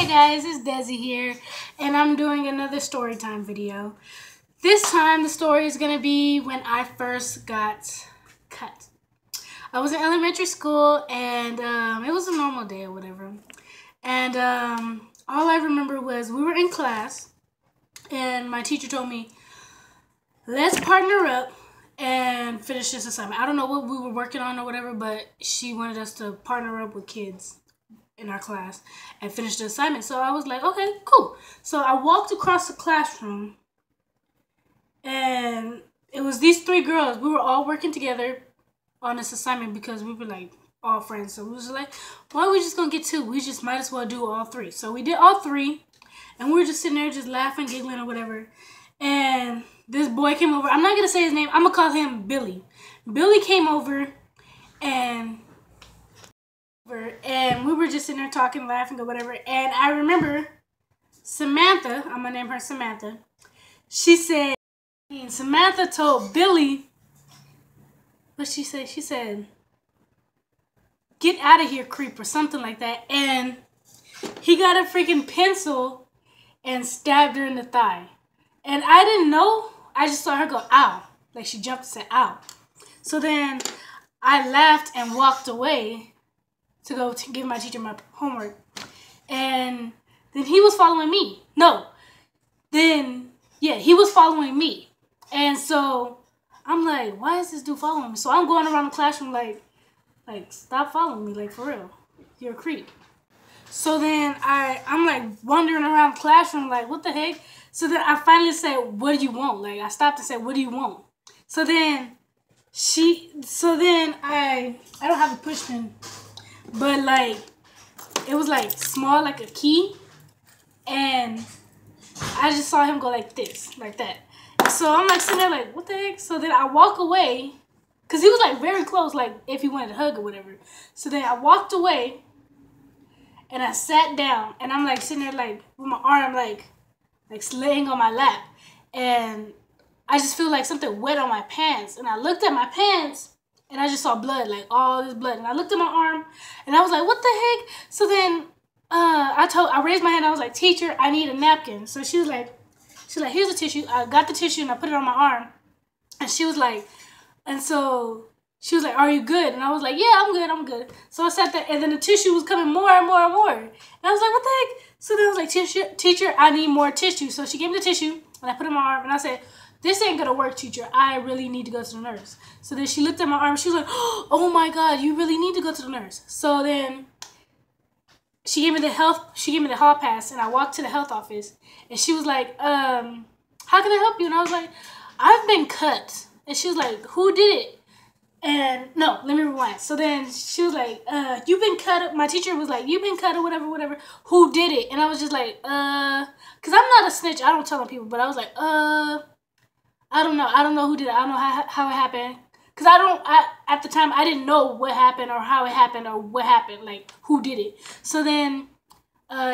Hey guys, it's Dessi here, and I'm doing another story time video. This time the story is going to be when I first got cut. I was in elementary school, and it was a normal day or whatever. And all I remember was we were in class, and my teacher told me, let's partner up and finish this assignment. I don't know what we were working on or whatever, but she wanted us to partner up with kids in our class and finish the assignment. So I was like, okay, cool. So I walked across the classroom, and it was these three girls. We were all working together on this assignment because we were like all friends. So we was like, why are we just gonna get two? We just might as well do all three. So we did all three, and we were just sitting there just laughing, giggling or whatever. And this boy came over. I'm not gonna say his name. I'm gonna call him Billy. Billy came over, and we were just sitting there talking, laughing or whatever. And I remember Samantha, I'm gonna name her Samantha. She said, Samantha told Billy, what she said? She said, get out of here, creep, or something like that. And he got a freaking pencil and stabbed her in the thigh. And I didn't know. I just saw her go, ow. Like she jumped and said, ow. So then I laughed and walked away to go to give my teacher my homework. And then he was following me. He was following me. And so I'm like, why is this dude following me? So I'm going around the classroom like stop following me, like for real. You're a creep. So then I'm like wandering around the classroom like, what the heck? So then I finally said, what do you want? Like I stopped and said, what do you want? So then I don't have a push pin, but like it was like small, like a key, and I just saw him go like this, like that. So I'm like sitting there like, what the heck? So then I walk away, cause he was like very close, like if he wanted to hug or whatever. So then I walked away, and I sat down, and I'm like sitting there like with my arm like laying on my lap, and I just feel like something wet on my pants, and I looked at my pants, and I just saw blood, like all this blood, and I looked at my arm, and I was like, what the heck? So then I raised my hand, I was like, teacher, I need a napkin. So she was like, here's a tissue. I got the tissue and I put it on my arm, and she was like, are you good? And I was like, yeah, I'm good. So I sat there, and then the tissue was coming more and more and more. And I was like, what the heck? So then I was like, teacher, I need more tissue. So she gave me the tissue, and I put it on my arm, and I said, this ain't gonna work, teacher. I really need to go to the nurse. So then she looked at my arm. She was like, oh my God, you really need to go to the nurse. So then she gave me the hall pass, and I walked to the health office, and she was like, how can I help you? And I was like, I've been cut. And she was like, who did it? And no, let me rewind. So then she was like, you've been cut. My teacher was like, you've been cut or whatever. Who did it? And I was just like, because I'm not a snitch. I don't tell on people. But I was like, I don't know. I don't know who did it. I don't know how it happened. Because at the time, I didn't know what happened or how it happened or what happened, like who did it. So then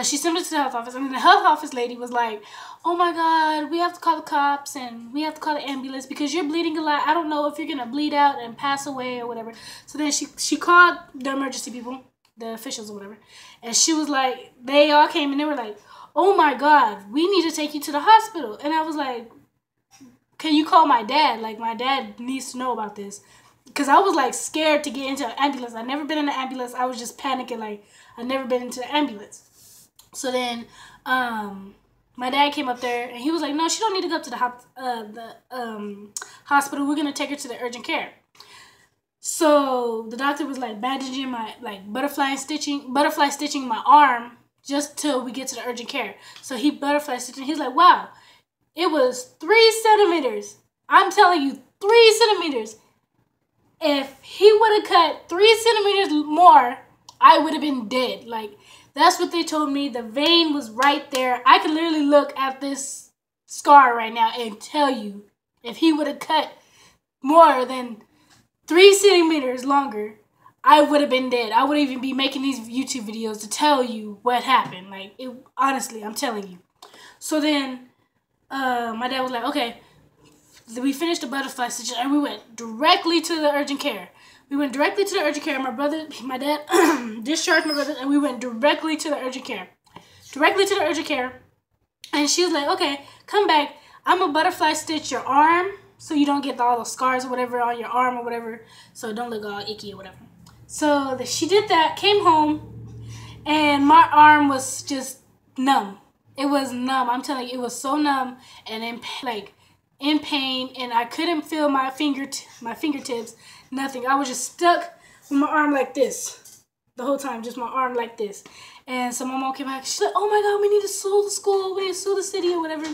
she sent me to the health office, and then the health office lady was like, oh my God, we have to call the cops and we have to call the ambulance because you're bleeding a lot. I don't know if you're going to bleed out and pass away or whatever. So then she called the emergency people, the officials or whatever, and she was like, they all came and they were like, oh my God, we need to take you to the hospital. And I was like, can you call my dad? Like, my dad needs to know about this. Because I was, like, scared to get into an ambulance. I'd never been in an ambulance. I was just panicking, like, I'd never been into an ambulance. So then, my dad came up there, and he was like, no, she don't need to go to the hospital. We're going to take her to the urgent care. So the doctor was, like, bandaging my, like, butterfly stitching my arm just till we get to the urgent care. So he butterfly stitching. He's like, wow. It was 3 centimeters. I'm telling you, 3 centimeters. If he would have cut 3 centimeters more, I would have been dead. Like, that's what they told me. The vein was right there. I could literally look at this scar right now and tell you, if he would have cut more than 3 centimeters longer, I would have been dead. I wouldn't even be making these YouTube videos to tell you what happened. Like, honestly, I'm telling you. So then my dad was like, okay, we finished the butterfly stitches, and we went directly to the urgent care. My dad discharged my brother, and we went directly to the urgent care. directly to the urgent care. And she was like, okay, come back. I'm going to butterfly stitch your arm so you don't get all those scars or whatever on your arm or whatever. So it don't look all icky or whatever. So she did that, came home, and my arm was just numb. It was numb. I'm telling you, it was so numb and in pain, and I couldn't feel my fingertips, nothing. I was just stuck with my arm like this the whole time, just my arm like this. And so my mom came back. She's like, oh my God, we need to sue the school. We need to sue the city or whatever.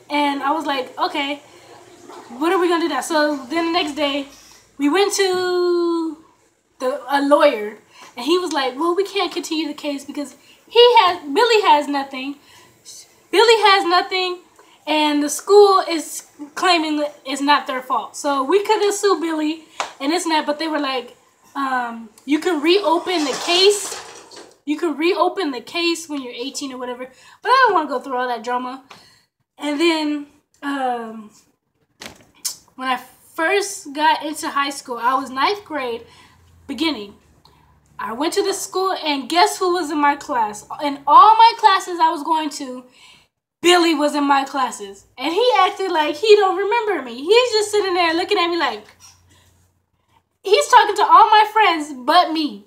And I was like, okay, what are we going to do now? So then the next day, we went to a lawyer. And he was like, well, we can't continue the case because Billy has nothing. Billy has nothing. And the school is claiming that it's not their fault. So we could have sued Billy. And it's not. But they were like, you can reopen the case. You can reopen the case when you're 18 or whatever. But I don't want to go through all that drama. And then when I first got into high school, I was 9th grade, beginning. I went to this school, and guess who was in my class? In all my classes I was going to, Billy was in my classes. And he acted like he don't remember me. He's just sitting there looking at me like, he's talking to all my friends but me.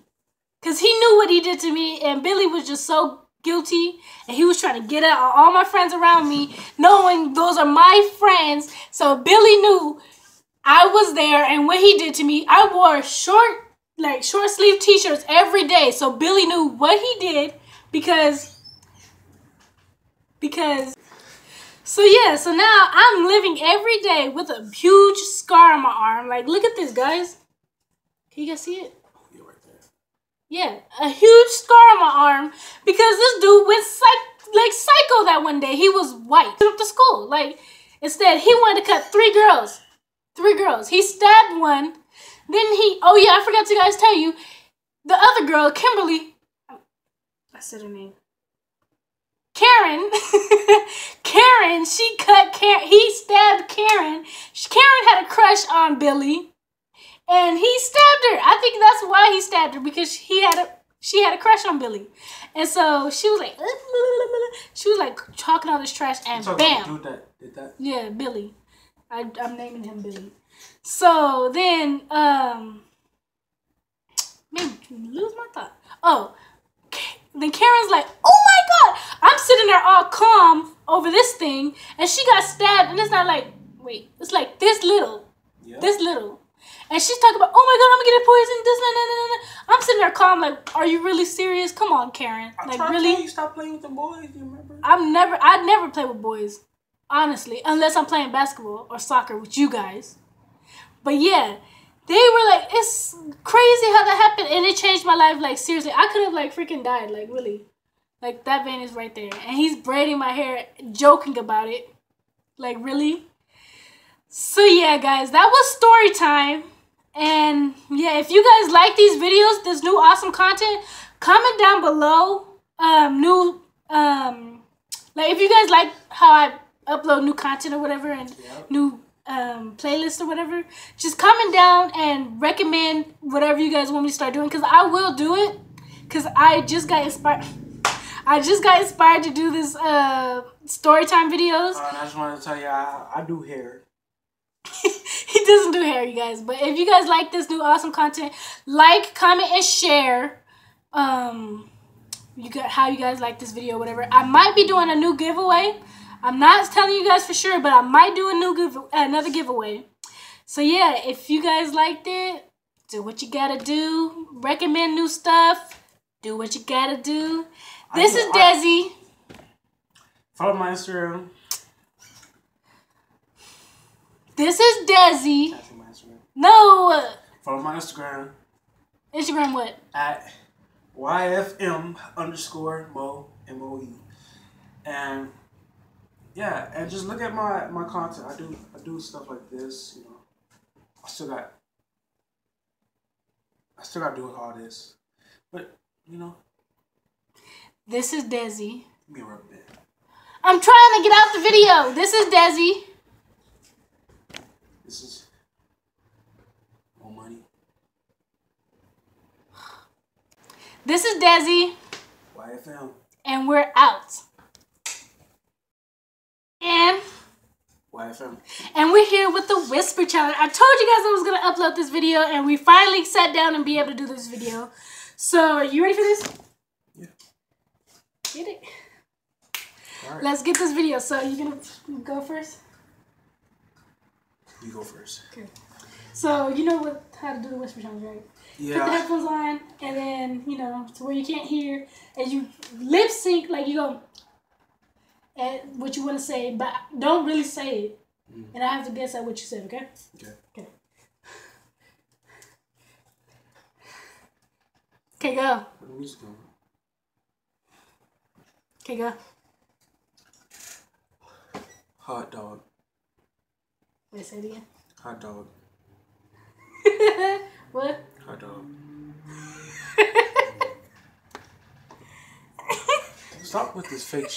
Because he knew what he did to me, and Billy was just so guilty, and he was trying to get out all my friends around me, knowing those are my friends. So Billy knew I was there, and what he did to me, I wore short sleeve t-shirts every day. So Billy knew what he did because so yeah, so now I'm living every day with a huge scar on my arm. Like, look at this, guys. Can you guys see it? Yeah, a huge scar on my arm because this dude went psycho that one day. He was white. He went up to school. Like, instead, he wanted to cut 3 girls. 3 girls. He stabbed one. Then oh yeah, I forgot to guys tell you, the other girl, Kimberly, I said her name. Karen, he stabbed Karen. Karen had a crush on Billy. And he stabbed her. I think that's why he stabbed her, because she had a crush on Billy. And so she was like talking all this trash, and bam. Dude that did that? Yeah, Billy. I'm naming him Billy. So then maybe lose my thought. Oh, then Karen's like, oh my God. I'm sitting there all calm over this thing, and she got stabbed, and it's not like, wait, it's like this little. Yep. This little. And she's talking about, oh my God, I'm gonna get poisoned. This, I'm sitting there calm, like, are you really serious? Come on, Karen. Like, really? You stop playing with the boys. You remember? I'd never play with boys, honestly, unless I'm playing basketball or soccer with you guys. But yeah, they were like, it's crazy how that happened, and it changed my life. Like, seriously, I could have like freaking died. Like, really, like that vein is right there, and he's braiding my hair, joking about it. Like, really. So yeah, guys, that was story time. And yeah, if you guys like these videos, this new awesome content, comment down below like if you guys like how I upload new content or whatever, and new playlists or whatever, just comment down and recommend whatever you guys want me to start doing, because I will do it, because I just got inspired to do this storytime videos. I just wanted to tell you, I do hair. He doesn't do hair, you guys. But if you guys like this new awesome content, like, comment, and share how you guys like this video or whatever. I might be doing a new giveaway. I'm not telling you guys for sure, but I might do another giveaway. So yeah, if you guys liked it, do what you gotta do. Recommend new stuff. Do what you gotta do. This is Dessi. Follow my Instagram. This is Dessi. No. Follow my Instagram. Instagram what? At YFM_Mo, MOE. And yeah, and just look at my content. I do stuff like this, you know. I still got to do all this. But, you know. This is Dessi. Give me a rubber band. I'm trying to get out the video. This is Dessi. This is more money. This is Dessi. YFM. And we're out. And YFM. And we're here with the Whisper Challenge. I told you guys I was going to upload this video, and we finally sat down and be able to do this video. So, are you ready for this? Yeah. Get it. All right. Let's get this video. So, you going to go first? You go first. Okay. So, you know how to do the Whisper Challenge, right? Yeah. Put the headphones on, and then, you know, to where you can't hear, and you lip sync, like you go, and what you want to say, but don't really say it. And I have to guess at what you said, okay? Okay. Okay. Okay, go. Where the music going? Okay, go. Hot dog. Wait, say it again. Hot dog. What? Hot dog. Stop with this fake shit.